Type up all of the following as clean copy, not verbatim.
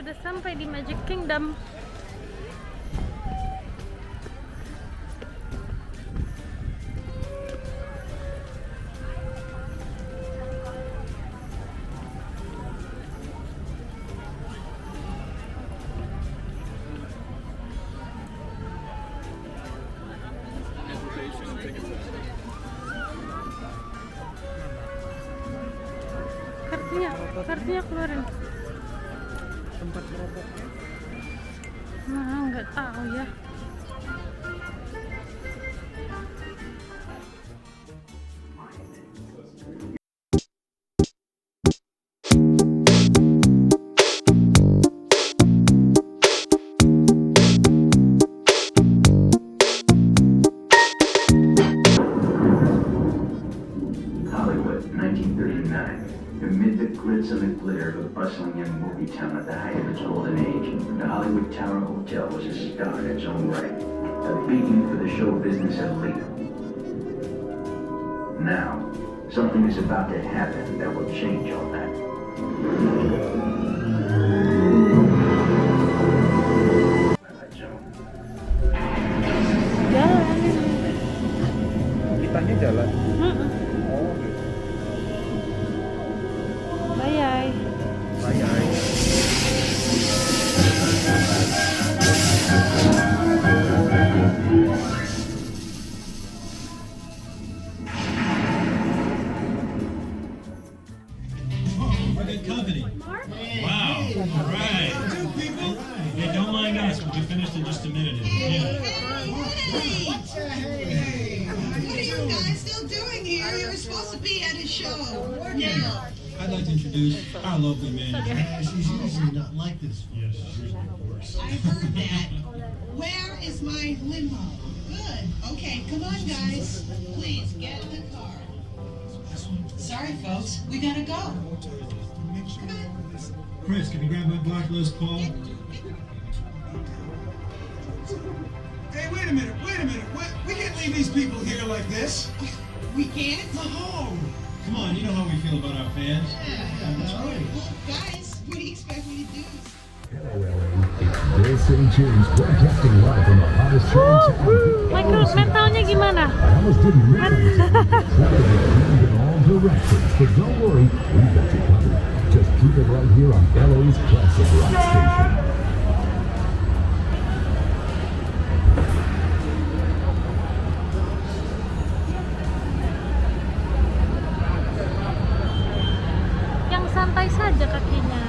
Udah sampai di Magic Kingdom. Kartunya keluarin. Tempat merokoknya. Nah, nggak tahu ya. Hollywood, 1939. Amid the glitz and the glitter of a bustling young movie town at the height of its golden age, the Hollywood Tower Hotel was a star in its own right, a beacon for the show business elite. Now, something is about to happen that will change all that. Twilight Zone. Jalan. Kitanya jalan. Mm-mm. Oh, gitu. Bye. Bye. Good company. Wow. All right. Two people. Hey, don't mind us. We'll be finished in just a minute. Yeah. What are you guys still doing here? You were supposed to be at a show. Yeah. I'd like to introduce our local manager. She's usually not like this. Yes, she's usually worse. I heard that. Where is my limo? Good. Okay, come on, guys. Please get in the car. Sorry, folks. We gotta go. Come on. Chris, can you grab my black list call? Hey, wait a minute. We can't leave these people here like this. We can't? No. Come on, you know how we feel about our fans. That's right. Well, guys, what do you expect me to do? Hello, LA. It's St. James broadcasting live from the hottest train town. Michael, mentalnya gimana? I almost didn't realize it. Traffic is jammed in all directions, but don't worry, we've got you covered. Just keep it right here on LA's classic rock station. Yang santai saja kakinya.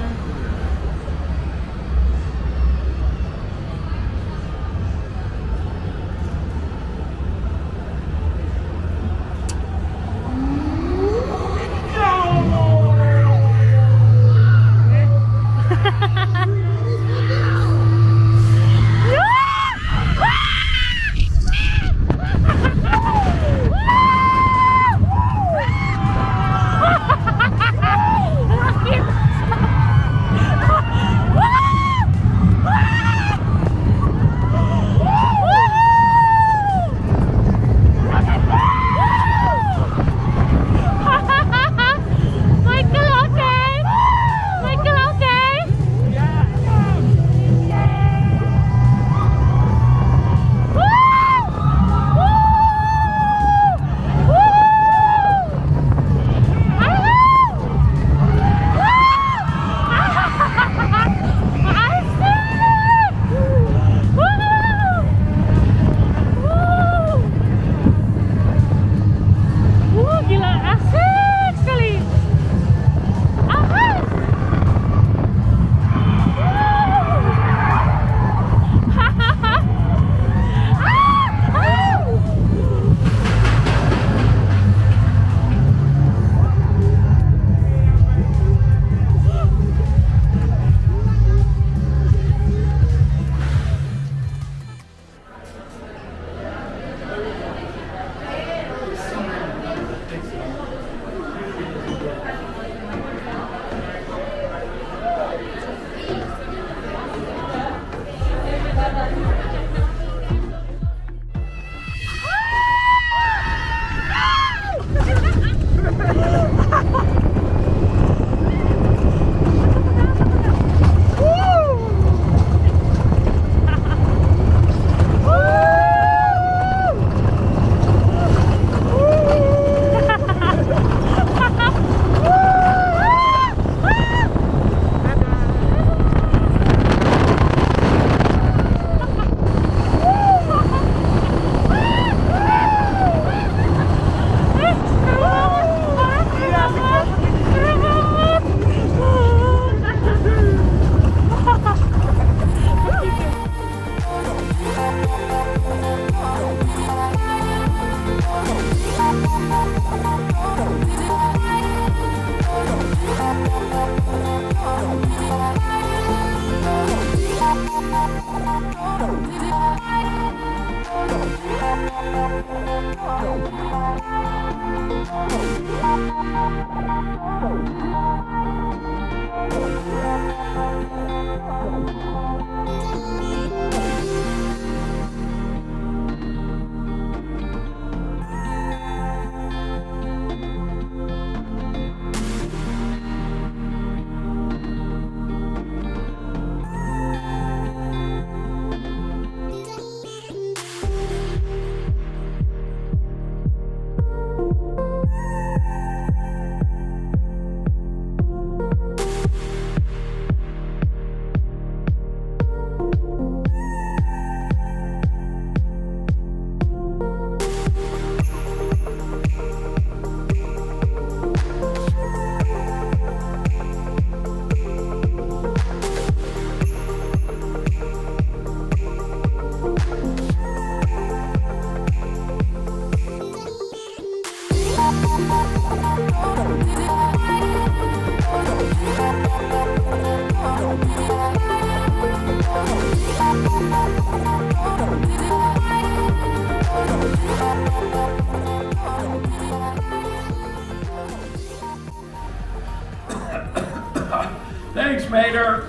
Thanks, Mater.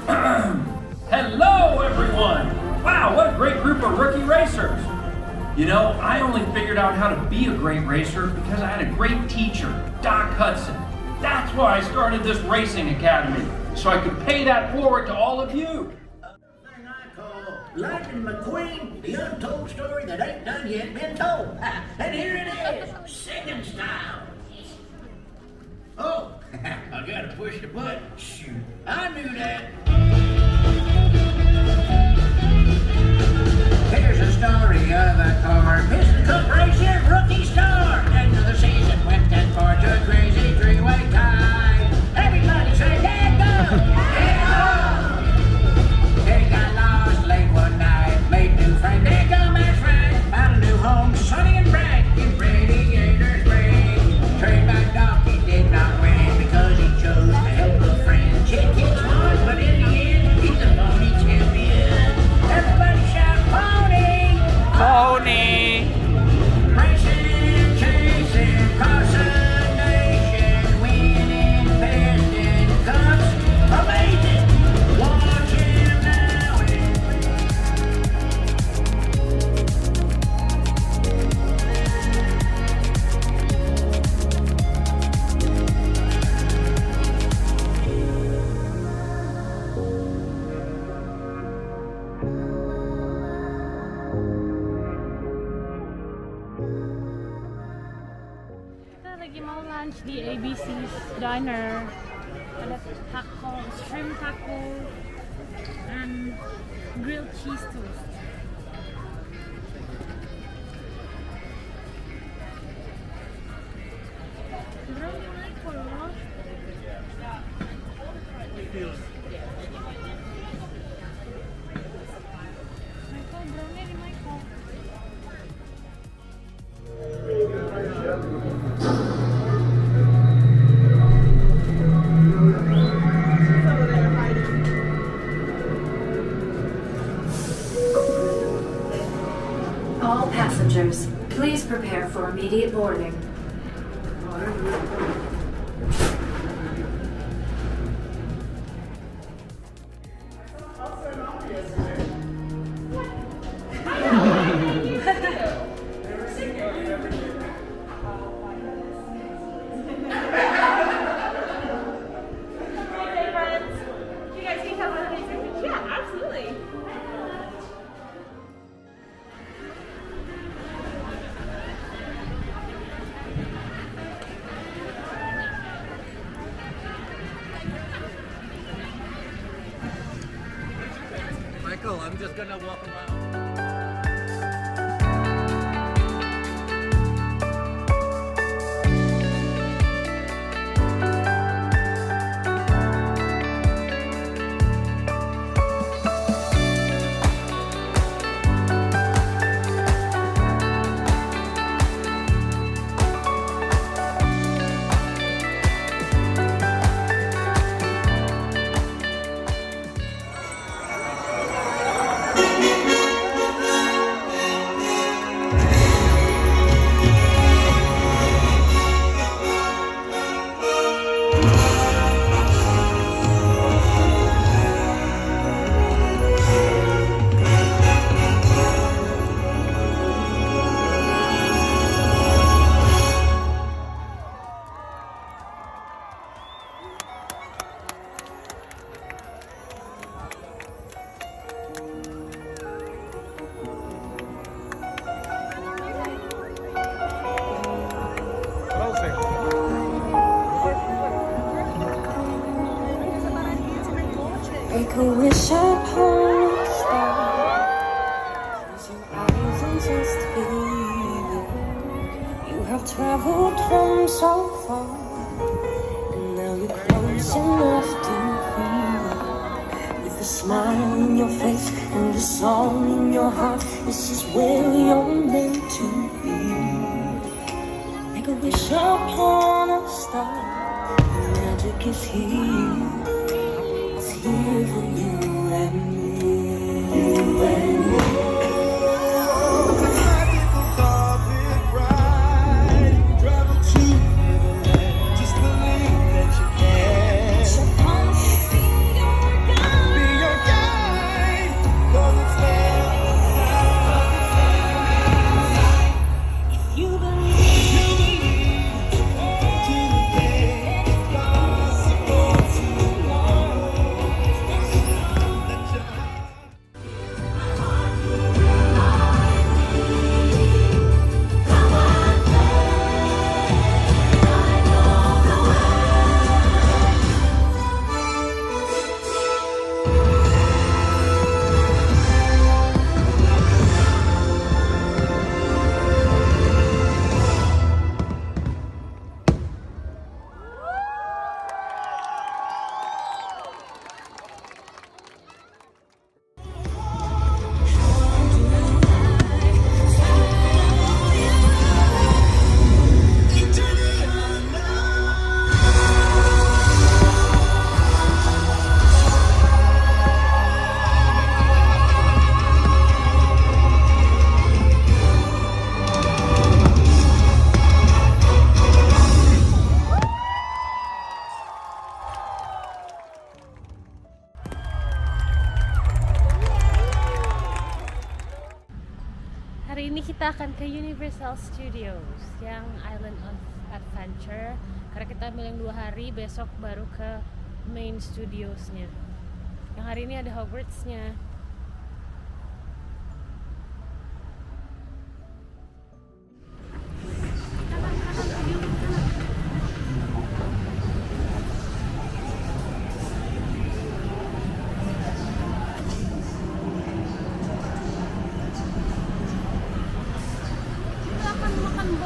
Hello, everyone. Wow, what a great group of rookie racers. You know, I only figured out how to be a great racer because I had a great teacher, Doc Hudson. That's why I started this racing academy, so I could pay that forward to all of you. Thing I call Lightning McQueen, the untold story that ain't done yet been told. And here it is, singing style. Oh, I gotta push the button. Shoot, I knew that. Here's a story of a car, Piston Cup racing rookie star. End of the season went that far to a crazy three-way tie. Everybody say, there go! He got lost late one night, made new friends, there go my friend. Found a new home, sunny and bright, in Radiator Spring. Trade back dog, he did not win because he chose to help a friend. Chit kicks won, but in the end, he's the pony champion. Everybody shout pony! Pony! Racing, chasing, crossing nation, winning, besting cups, amazing. Watch him now and Kita lagi mau lunch di ABC's Diner. Ada taco, shrimp taco, and grilled cheese toast. Bro, Michael, no? Michael, bro, ni Michael. All passengers, please prepare for immediate boarding. Michael, I'm just gonna walk around. Make a wish upon a star. Close your eyes and just believe it. You have traveled from so far, and now you're close enough to feel it. With a smile on your face and a song in your heart, this is where you're meant to be. Make a wish upon a star. The magic is here. It's here for you and me. You and me. Hari ini kita akan ke Universal Studios yang Island of Adventure karena kita ambil yang 2 hari, besok baru ke main studiosnya. Yang hari ini ada Hogwartsnya.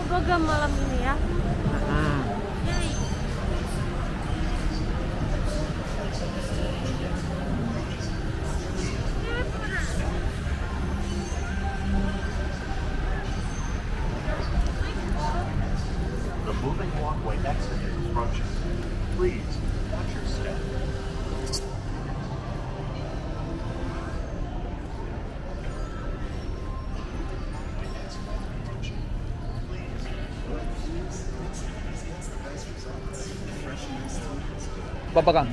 Boga malam ini ya. Yay. The moving walkway exit instructions. Please watch your step. Papa Kang.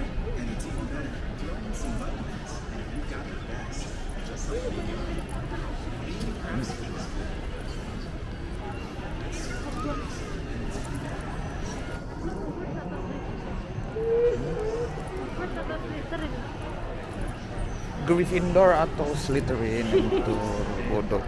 Gryffindor atau Slytherin untuk bodoh.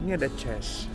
Ini ada chess.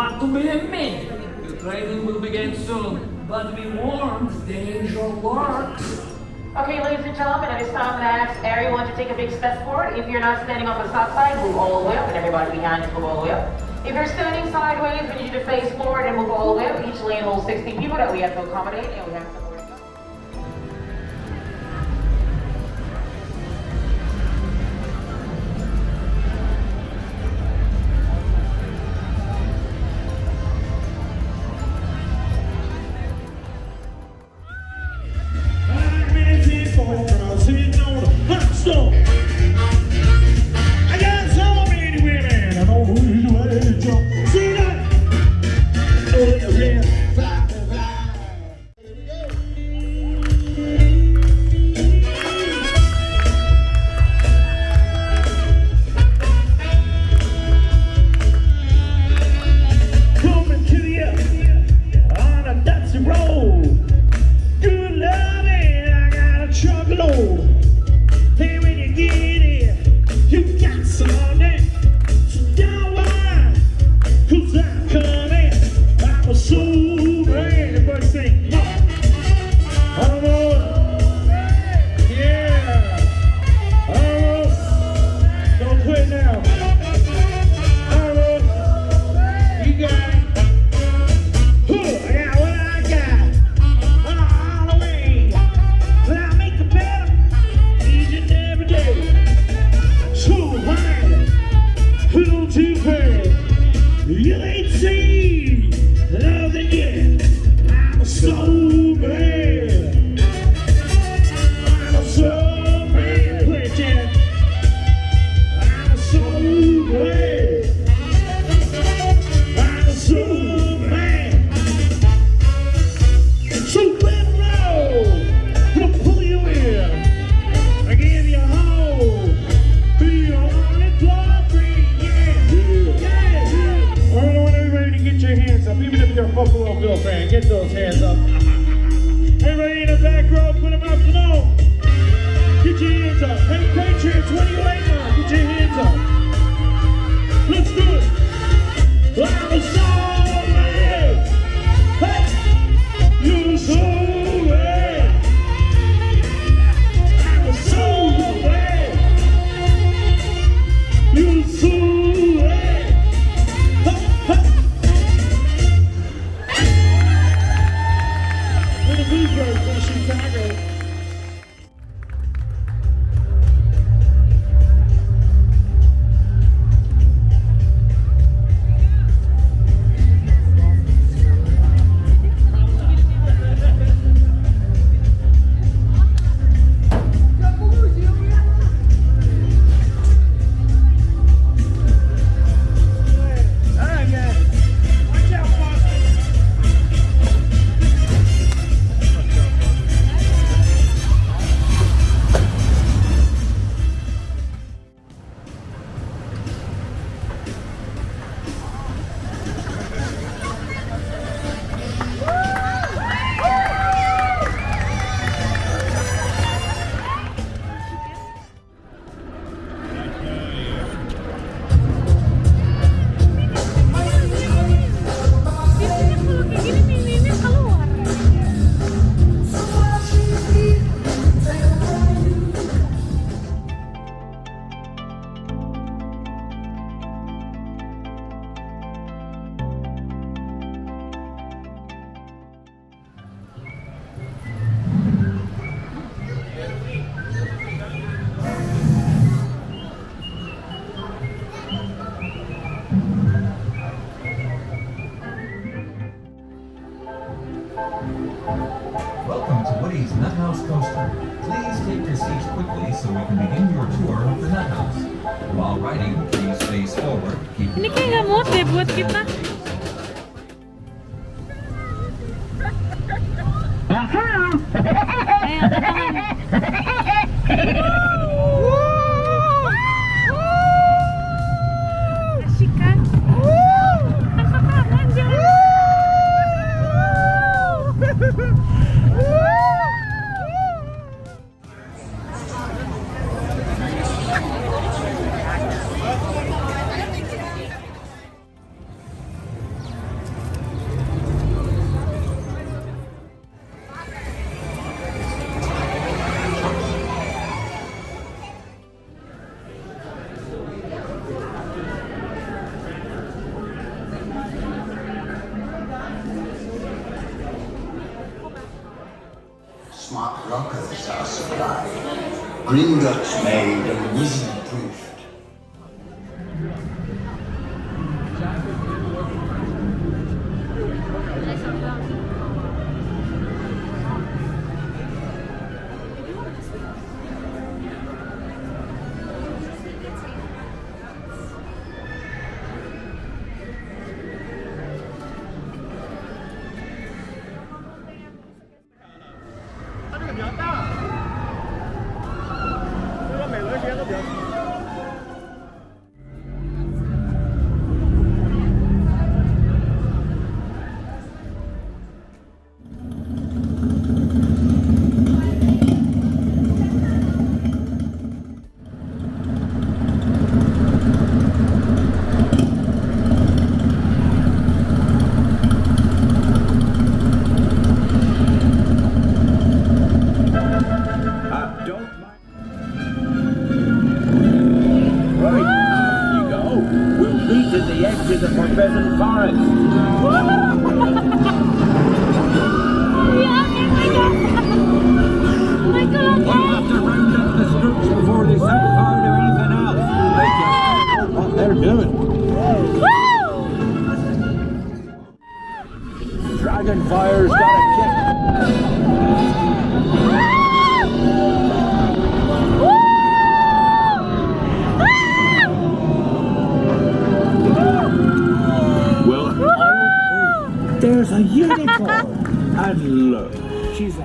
want to be a me. The training will begin soon, but be warned, danger lurks. Okay, ladies and gentlemen, at this time, I'm going to ask everyone to take a big step forward. If you're not standing on the stop sign, move all the way up, and everybody behind you move all the way up. If you're standing sideways, we need you to face forward and move all the way up. Each lane holds 60 people that we have to accommodate, and we have to support. I got so many women, I don't know which way to jump. See that? Oh, yeah. Coming to you on a dusty road. Good loving, I got a truckload. Hey, when you get here, you got something. So don't worry, 'cause I'm coming. I'm a soul man. Everybody sing. I'm yeah. Don't quit now. You got it. I got what I got. All the way. But I'll make it better. Each and every day. So wide, who too bad? You ain't seen nothing yet. I'm a soul man. I'm a soul man. Play it, Janet. I'm a soul man. I'm a soul man. So let it roll. Gonna pull you in. I give you a hold. Be on it, glory, yeah. I want everybody to get your hands up, even if you're a Buffalo Bill fan. Get those hands up. Everybody in the back row, put them up. Come on. Get your hands up. Hey, Patriots, what are you waiting on? Get your hands up. Let's do it. I'm a soul man. Hey, you're a soul man. I'm a soul man. You're a soul man. Little Bluebird from Chicago. Welcome to Woody's Nut House Coaster. Please take your seats quickly so we can begin your tour of the Nut House. While riding, please face forward. Keep Ini kayak nggak muat deh buat kita. Ayo, tangan. Asik kan? Angkat tangan, jangan. smart rockers are supplied. Gringotts made and wizard-proofed. Dragonfire's got a kick. Well, there's a unicorn. And look, she's a...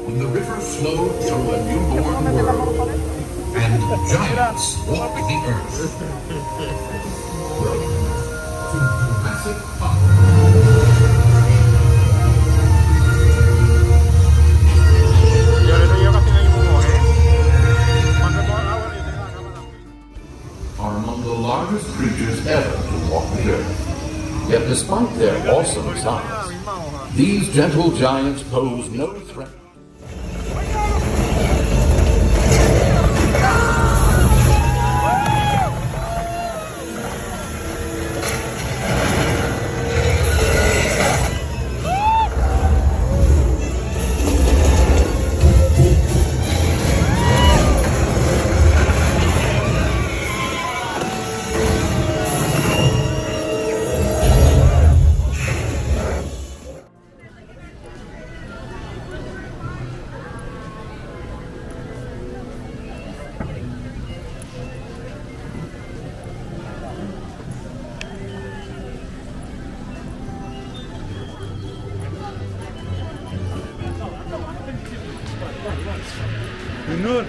When the river flowed through a newborn world, and giants walked the earth. Welcome to Jurassic Park. Are among the largest creatures ever to walk the earth. Yet despite their awesome size, these gentle giants pose no threat. Bener.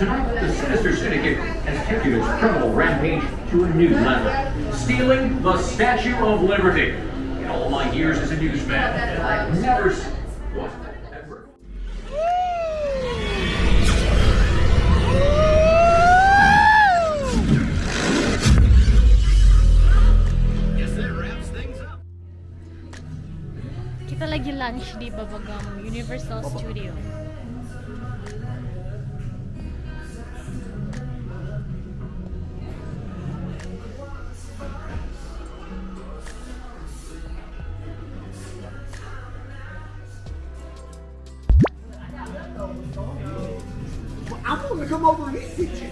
Tonight, the Sinister Syndicate has taken its criminal rampage to a new level, stealing the Statue of Liberty. In all my years as a newsman, I've never seen what ever. Kita lagi lunch di Babagam Universal Studio. I want to come over and eat you.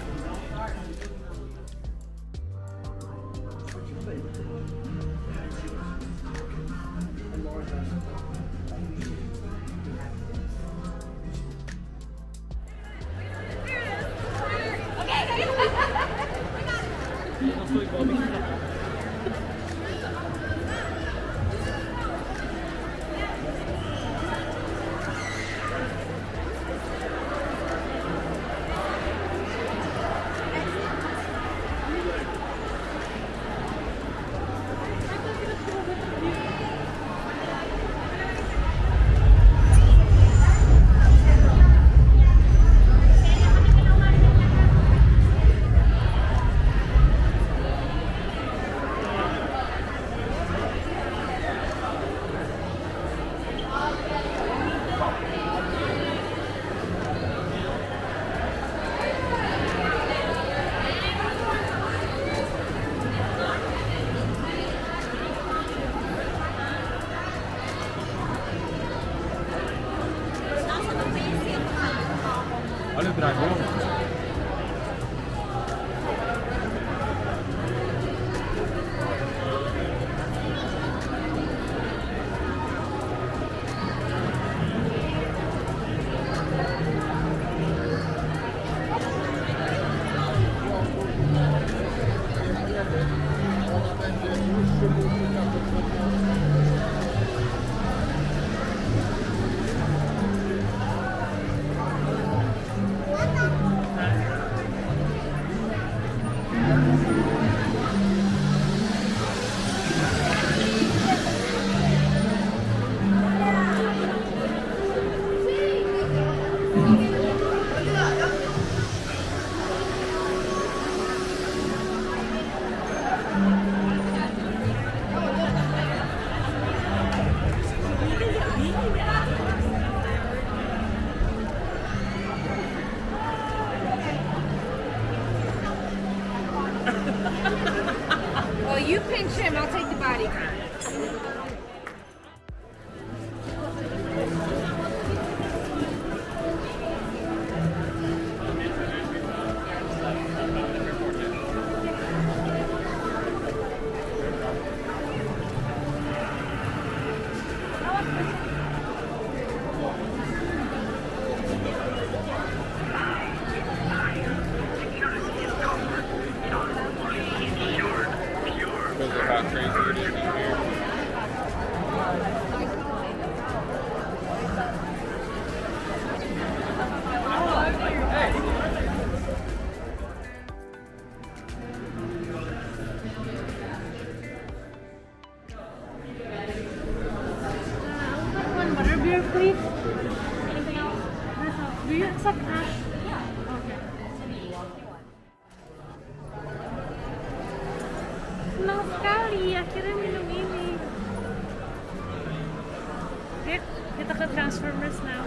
Olha o dragão. Well, you pinch him, I'll take the bodyguard. Because of how crazy it is in here. One butterbeer, please. Anything else? Do you accept cash? Yeah. Okay. Senang sekali, akhirnya minum ini. Kita ke Transformers now.